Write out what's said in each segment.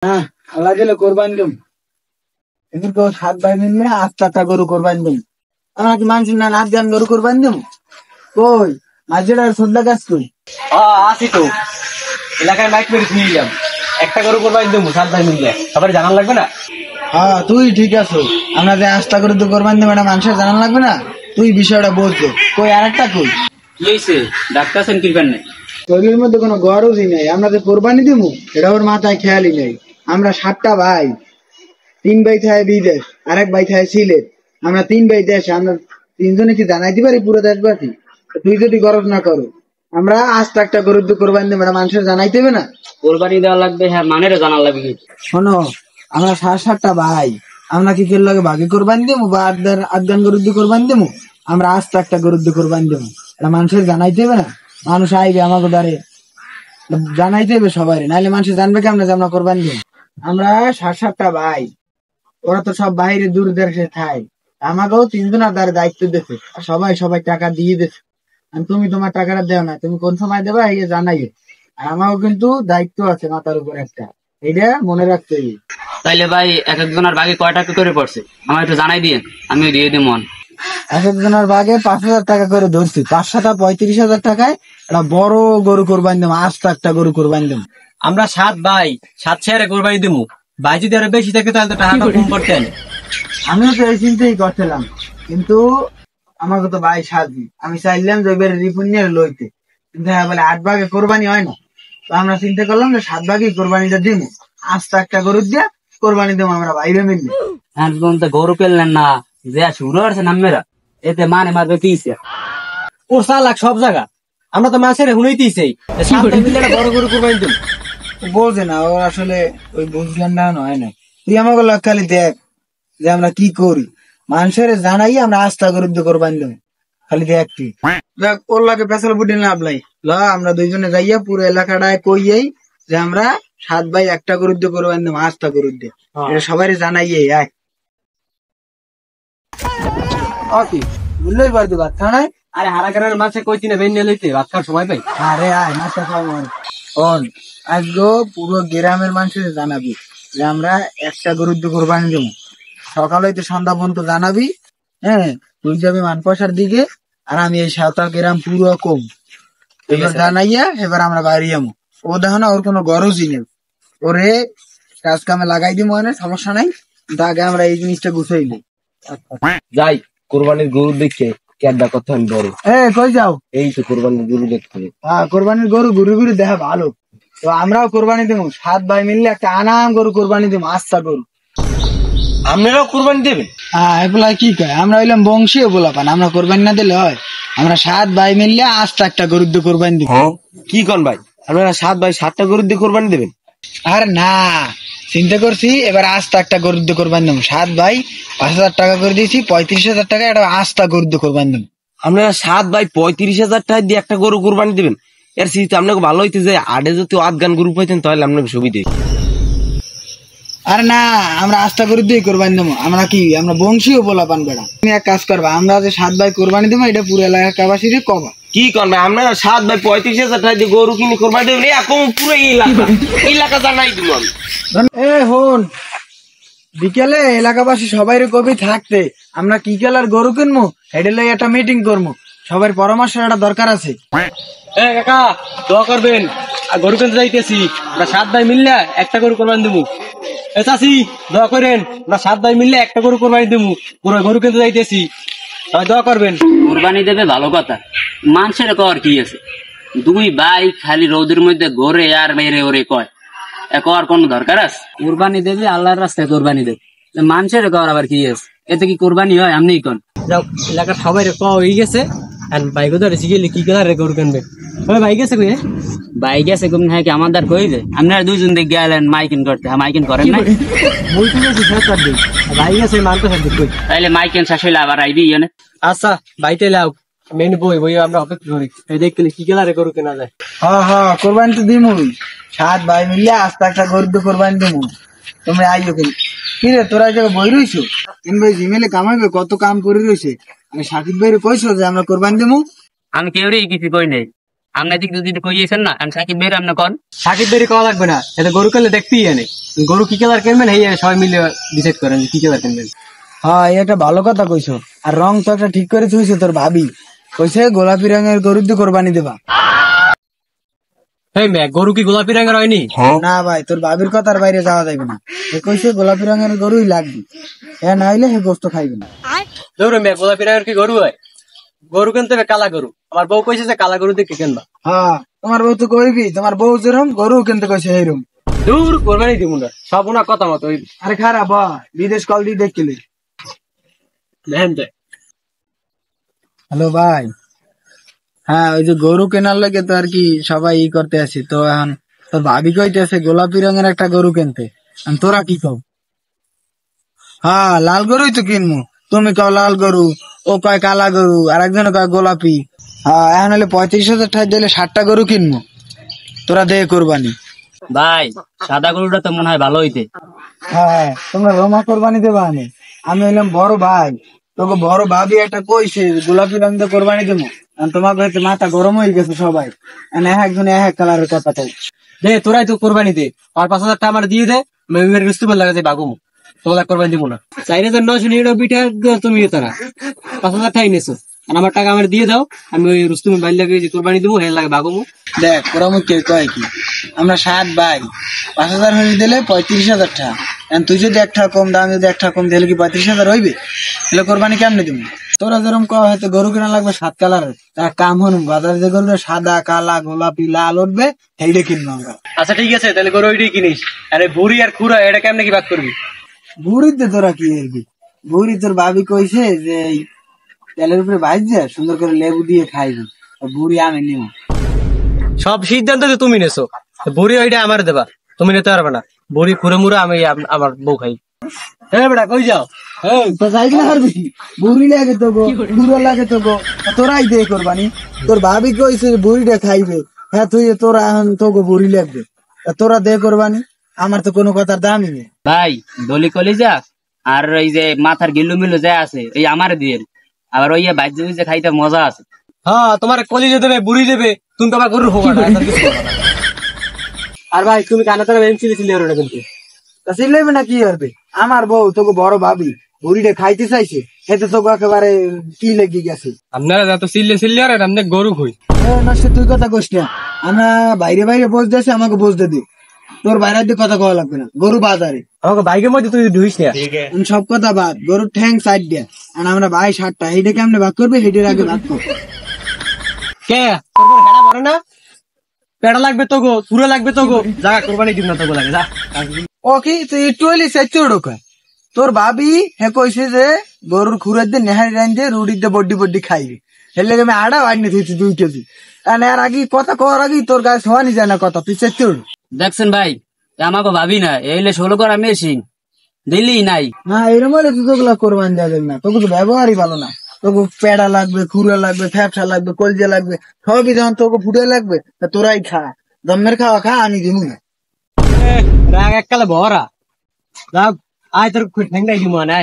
হ্যাঁ, আল্লাহ দিলে কোরবানি দেব। এদিকে 7 ভাই মিললে 8টা গরু কোরবানি দেব। আমরা কি মানছি না 8 জন গরু কোরবানি দেব? কই মাঝের আর সদ্দা গাছ কই? আসি তো এলাকায় মাইক মেরে দিয়ে যাম। একটা গরু কোরবানি দেবো 7 ভাই মিলে, সবার জানান লাগবে না? হ্যাঁ তুই ঠিক আছো। আমরা যে 8টা গরু তো কোরবানি দেবো এটা মানুষের জানান লাগবে না? তুই বিষয়টা বলছো। কই আরেকটা কই? কি হয়েছে? ডাক্তার আছেন কি নেই? শরীরের মধ্যে কোনো গরজই নেই। আমরা যে কোরবানি দেবো এটা ওর মাথায় খেয়ালই নেই। আমরা 7টা ভাই, 3 ভাই থাকে বিদেশ, আরেক ভাই থাকে সিলেট। আমরা 3 ভাই দেশে, আমরা 3জনে কি জানাইতে পারি পুরো দেশবাসী? তুই যদি গরজ না করো, আমরা আস্তে একটা গরুর দু কোরবানি দেবো এটা মানুষের জানাইতে হবে না? কোরবানি দেওয়া লাগবে, হ্যাঁ মানেরও জানান লাগবে। কি শোনো, আমরা 7টা ভাই, আমরা কি কেউ লাগে ভাগে কোরবানি দেবো বা আধগান গরুর দু কোরবানি দেবো? আমরা আস্তে একটা গরুর দু কোরবানি দেবো এটা মানুষের জানাইতে হবে না? মানুষ আইবে আমাকে দ্বারে জানাইতে হবে সবাই, নাইলে মানুষ জানবে কেমন যে আমরা কোরবানি দেবো? আমরা 7টা ভাই, ওরা তো সব বাইরে দূর দেশে থাকে। আমাকেও 3জনের দ্বারা দায়িত্ব দিয়েছে, সবাই সবাই টাকা দিয়ে দিচ্ছে। আর তুমি তোমার টাকাটা দেও না, তুমি কোন সময় দেবা এই জানাইও। আর আমাকেও কিন্তু দায়িত্ব আছে মাথার উপর একটা, এইটা মনে রাখতে হবে। তাইলে ভাই এক একজনের ভাগে কয় টাকা করে পড়ছে আমার একটু জানাই দিয়ে, আমিও দিয়ে দিই মন। এক একজনের ভাগে 5,000 টাকা করে ধরছি। 5-7 35,000 টাকায় একটা বড় গরু কোরবানি দেবো, আস্ত একটা গরু কোরবানি দেবো। আমরা 7 ভাই 7 শেয়ারে কোরবানি দেবো। ভাই যদি আরো বেশি থাকে তাহলে তো টাকাটা কম করতেন। আমিও তো এই চিন্তাই করছিলাম, কিন্তু আমাকে তো ভাই সাজি, আমি চাইলাম যে এবার রিপুন নিয়ে লইতে, কিন্তু হ্যাঁ বলে 8 ভাগে কোরবানি হয় না। তো আমরা চিন্তা করলাম যে 7 ভাগে কোরবানিটা দিব, আস্ত একটা গরু দিয়ে কোরবানি দেবো আমরা বাইরে মিললে। একদম তো গরু পেলেন না, যে শুরু হচ্ছে নামেরা এতে মানে মারবে পিছে ও সালাক সব জায়গা। আমরা তো মাছের হুনাইতেছি বড় গরু কোরবানি দেবো। বলছে না ও আসলে ওই বুঝলেন না নয় না। তুই আমাকে খালি দেখ যে আমরা কি করি, মানুষের জানাই আমরা আস্থা গরু দিয়ে কোরবানি দেবো। খালি দেখ তুই দেখ, ওর লাগে পেছাল বুটি লাভ নাই। ল আমরা 2জনে যাইয়া পুরো এলাকাটায় কইয়াই যে আমরা 7 ভাই একটা গরু দিয়ে কোরবানি দেবো, আস্থা গরু দিয়ে। এটা সবাই জানাইয়ে এক কি বুঝলেই পারতো ভাত খানায়। আরে হারাকারের মাছে কইছি না বেন লইতে ভাত খাওয়ার সময় পাই। আরে আয় মাছটা খাওয়া শোন, আজকে পুরো গ্রামের মানুষের জানাবি যে আমরা একটা গরুর দিয়ে কোরবানি দেবো। সকাল হইতে সন্ধ্যা পর্যন্ত জানাবি। হ্যাঁ, তুই যাবি মানপয়সার দিকে, আর আমি এই সাঁওতাল গ্রাম পুরো কম এবার জানাইয়া এবার আমরা বাইরে যাবো। ও দেখো না ওর কোনো গরজই নেই, ওরে কাজ কামে লাগাই দিব, মানে সমস্যা নাই। কিন্তু আগে আমরা এই জিনিসটা গুছাই দিই। যাই কোরবানির গরু দেখে কেডা কথা আমি বড়। কই যাও? এই তো কোরবানির গরু দেখতে। হ্যাঁ, কোরবানির গরু ঘুরে ঘুরে দেখা ভালো। তো আমরাও কোরবানি দেবো, 7 ভাই মিললে একটা আনাম গরু কোরবানি দেবো, আস্থা গরু। আপনারাও কোরবানি দেবেন? হ্যাঁ, এগুলা কি কয়, আমরা হইলাম বংশীয় পোলাপান, আমরা কোরবানি না দিলে হয়? আমরা 7 ভাই মিললে আস্তে একটা গরুর দিয়ে কোরবানি দিব। কি কন ভাই, আপনারা 7 ভাই 7টা গরু দিয়ে কোরবানি দেবেন? আর না, চিন্তা করছি এবার আস্তে একটা গরুর দিয়ে কোরবানি দেবো। 7 ভাই 5,000 টাকা করে দিয়েছি, 35,000 টাকা একটা আস্তা গরুর দিয়ে কোরবানি দেবো। আপনারা 7 ভাই 35,000 টাকা দিয়ে একটা গরু কোরবানি দেবেন? এর সিস্টেম আপনাকে ভালো হইতে যে আডে যদি আধগান গরু পাইতেন তাহলে আপনাকে সুবিধা। আর না, আমরা আস্থা গরুর দিয়ে কোরবানি দেবো। আমরা কি, আমরা বংশীয় পোলাপান বেড়া। তুমি এক কাজ করবা, আমরা যে 7 ভাই কোরবানি দেবো এটা পুরো এলাকাবাসীর কবা। কি কন ভাই, আপনারা 7 ভাই 35,000 টাকা দিয়ে গরু কিনে কোরবানি দেবেন? এরকম পুরো এলাকা জানাই দিব আমি। হন, বিকেলে এলাকাবাসী সবাই কবি থাকতে আমরা কি কালার গরু কিনবো এটা লই একটা মিটিং করবো। সবার পরামর্শ একটা দরকার আছে। কাকা দোয়া করবেন, আর গরু কিনতে যাইতেছি। আমরা 7 ভাই মিললে একটা গরু কোরবানি দেবো। চাষি দোয়া করেন, আমরা 7 ভাই মিললে একটা গরু কোরবানি দেবো। পুরো গরু কিনতে যাইতেছি, দোয়া করবেন। কোরবানি দেবে ভালো কথা, মানুষের কর কি আছে? 2 ভাই খালি রোদের মধ্যে ঘরে আর মেরে ওরে কয় আর কোন দরকার আছে? কোরবানি দেবে আল্লাহর রাস্তায় কোরবানি দেবে, মানুষের কর আবার কি আছে? এতে কি কোরবানি হয়? আপনি কোন যাও, এলাকার সবাই কওয়া হয়ে গেছে। বাইক ধরেছি গেলে কি কালারে গরু কিনবে? বাইক আছে কই? বাইক আছে কোন? হ্যাঁ কি আমার দ্বার কই যে আপনারা 2জন দিক গেলেন মাইকিন করতে? মাইকিন করেন না? বই তুমি বাইক আছে মানতে কই? তাইলে মাইকিন শেষ হইলে আবার আইবি ইয়ে। আচ্ছা বাইতে লাও, মেন বই বই আমরা অপেক্ষা করি। এই দেখলে কি কালারে গরু কেনা যায়। হ্যাঁ হ্যাঁ, কোরবানি তো দিমু। 7 ভাই মিললে আস্তে একটা গরু দিয়ে কোরবানি দেবো। তুমি আইও কিন্তু। কি রে তোরা জায়গায় বই রইছো? কিন্তু জিমেলে কামাইবে কত কাম করে রয়েছে। আমি সাকিব ভাইরে কইছো যে আমরা কোরবানি দেবো? আমি কেউরেই কিছু কই নাই। আপনার দিক যদি কইয়েছেন না আমি সাকিব বের আপনি কন। সাকিব বেরি কওয়া লাগবে না, এটা গরু কিনলে দেখতেই এনে গরু কি কালার কিনবেন এই সবাই মিলে ডিসাইড করেন যে কি কালার কিনবেন। হ্যাঁ এটা ভালো কথা কইছো। আর রং তো একটা ঠিক করে থুইছো তোর ভাবি, কইছে গোলাপি রঙের গরুর দিয়ে কোরবানি দেবা। এই মেয়ে গরু কি গোলাপি রঙের হয়নি? না ভাই তোর ভাবির কথার বাইরে যাওয়া যাবে না, এ কইছে গোলাপি রঙের গরুই লাগবে, এ না হইলে হে গোস্ত খাইবে না। ধরো মেয়ে গোলাপি রঙের কি গরু হয়? গরু কিনতে হবে কালা গরু, আমার বউ কইছে যে কালা গরু দিয়ে কিনবা। হ্যাঁ তোমার বউ তো কইবি, তোমার বউ যেরকম গরু কিনতে কইছে এইরকম। দূর কোরবানি দিব না, সব ওনার কথা মতো। আরে খারাপ বা বিদেশ কল দিয়ে দেখলি। দেখেন যে হ্যালো ভাই, হ্যাঁ ওই যে গরু কেনার লাগে তো আর কি সবাই ই করতে আসি, তো এখন তোর ভাবি কইতেছে গোলাপি রঙের একটা গরু কিনতে, এখন তোরা কি কও? হ্যাঁ লাল গরুই তো কিনবো, তুমি কও লাল গরু, ও কয় কালা গরু, আর একজন কয় গোলাপি। হ্যাঁ এখন হলে 35,000 টাকা দিলে 60টা গরু কিনবো, তোরা দে কোরবানি। ভাই সাদা গরুটা তো মনে হয় ভালো হইতে। হ্যাঁ তোমরা রোমা কোরবানি দেবা আনে, আমি হইলাম বড় ভাই, তোকে বড় ভাবি একটা কইছে গোলাপি রঙ দিয়ে কোরবানি দেবো, তোমাকে হয়তো মাথা গরম হয়ে গেছে সবাই, একজন এক কালারের কথা তো। দে তোরাই তো কোরবানি দে, আর 5,000 টাকা আমার দিয়ে দে, মেমের রুস্তুমের লাগা যায় বাগুমু, তোলা কোরবানি দিব না। 4,999 তুমি তারা 5,000 টাকা নিয়েছো, আর আমার টাকা আমার দিয়ে দাও, আমি ওই রুস্তুমের বাইর লাগে যে কোরবানি দিব হে লাগে বাগুমু। দেখ ওরা মুখে কয় কি, আমরা 7 ভাই, 5,000 হয়ে দিলে 35,000 টাকা, এখন তুই যদি একটা কম দাম, যদি একটা কম দিলে কি 35,000 হইবে? তাহলে কোরবানি কেমনে দিব? তোরা যেরকম কয় হয়তো গরু কেনা লাগবে 7 কালারের, তার কাম হনুন বাজারে যে গরুটা সাদা কালা গোলাপি লাল উঠবে সেইটা কিনবো আমরা। আচ্ছা ঠিক আছে, তাহলে গরু ওইটাই কিনিস। আরে বুড়ি আর খুড়া এটা কেমনে কি ভাগ করবি? বুড়িতে তোরা কি করবি? বুড়ি তোর ভাবি কইছে যে এই তেলের উপরে ভাজছে সুন্দর করে লেবু দিয়ে খাইবি, বুড়ি আমি নিব। সব সিদ্ধান্ত তো তুমি নেছো, বুড়ি ওইটা আমার দেবা, তুমি নিতে পারবে না। বুড়ি খুঁড়ে মুড়ে আমি আমার বউ খাই। হ্যাঁ বেটা কই যাও? হ্যাঁ তো যাইতে পারবি, বুড়ি লাগে তো গো, বুড়ো লাগে তো গো, তোরাই দে কোরবানি। তোর ভাবি কইছে বুড়িটা খাইবে, হ্যাঁ তুই তোরা এখন তোকে বুড়ি লাগবে, তোরা দে কোরবানি, আমার তো কোনো কথার দামই নেই। ভাই দলি কলিজা আর এই যে মাথার গিল্লু মিল্লু যা আছে এই আমারে দিয়ে, আবার ওই বাইজে বুঝে খাইতে মজা আছে। হ্যাঁ তোমার কলিজে দেবে বুড়ি দেবে, তুমি তো আবার গরুর হোক না, কিছু করবে না। আর ভাই তুমি কানা তারা বেঞ্চিলে ছিলে না কিন্তু তা চিল্লাইবে না কি করবে? আমার বউ তোকে বড় ভাবি বুড়িটা খাইতে চাইছে, এতে তোকে একেবারে কি লেগে গেছে। আপনারা যত চিল্লে চিল্লে আর আপনি গরু খুঁই। নষ্ট তুই কথা কইস না, আমরা বাইরে বাইরে বসতে আছি, আমাকে বসতে দি, তোর বাইরে দিয়ে কথা কওয়া লাগবে না। গরু বাজারে আমাকে বাইকের মধ্যে তুই ঢুইস না। সব কথা বাদ, গরুর ঠ্যাং সাইড দিয়া, আর আমরা ভাই 7টা, হেঁটে কেমনে ভাগ করবে হেঁটের আগে ভাগ কর। কে তোর কোনো হেডা পারে না? পেড়া লাগবে তো গো, পুরো লাগবে তো গো, যা কোরবানি দিব না তো গো লাগে যা। ও কি তুই একটু হইলি সেচুর ঢোকায়, তোর ভাবি হে কইছে যে গরুর খুরের দিয়ে নেহারি রান দিয়ে রুটির দিয়ে বড্ডি বড্ডি খাইবি, এর লেগে আমি আড়া বাড়ি নিতে 2 কেজি, আর এর আগে কথা কওয়ার আগে তোর গায়ে শোয়ানি যায় না কথা, তুই সেচুর। দেখছেন ভাই আমাকে ভাবি না এইলে 16 করা মেশিন দিলি নাই। না এরম হলে তুই তোগুলা কোরবান দেওয়া যাবে না, তোকে তো ব্যবহারই ভালো না, তোকে পেড়া লাগবে, খুঁড়া লাগবে, ফ্যাপসা লাগবে, কলজা লাগবে, সবই যখন তোকে ফুটে লাগবে তা তোরাই খা, দমের খাওয়া খা, আমি দিব না। রাগ এককালে ভরা যাক, আয় তোর ঠ্যাংটাই দিব না।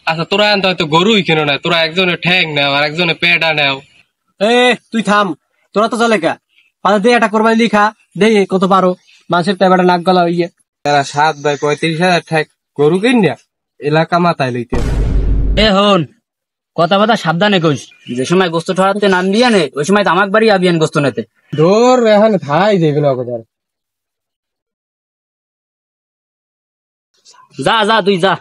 আচ্ছা তোরা আনতে হয়তো গরুই কেন না, তোরা একজনে ঠ্যাং নেও আর একজনে পেটা নেও। এ তুই থাম, তোরা তো চলে কা পাতা দিয়ে একটা কোরবানি দিয়ে খা, দে কত পারো, মানুষের টাইমটা নাক গলা হইয়ে। তারা 7 ভাই 35,000 ঠ্যাং গরু কিনিয়া এলাকা মাথায় লইতে। এ হন কথা কথা সাবধানে কইস, যে সময় গোস্ত ঠরাতে নাম দিয়া নে ওই সময় তো আমার বাড়ি আবিয়ান গোস্ত নেতে। ধর এখন খাই যাইবে না কথা। যা যা তুই যা।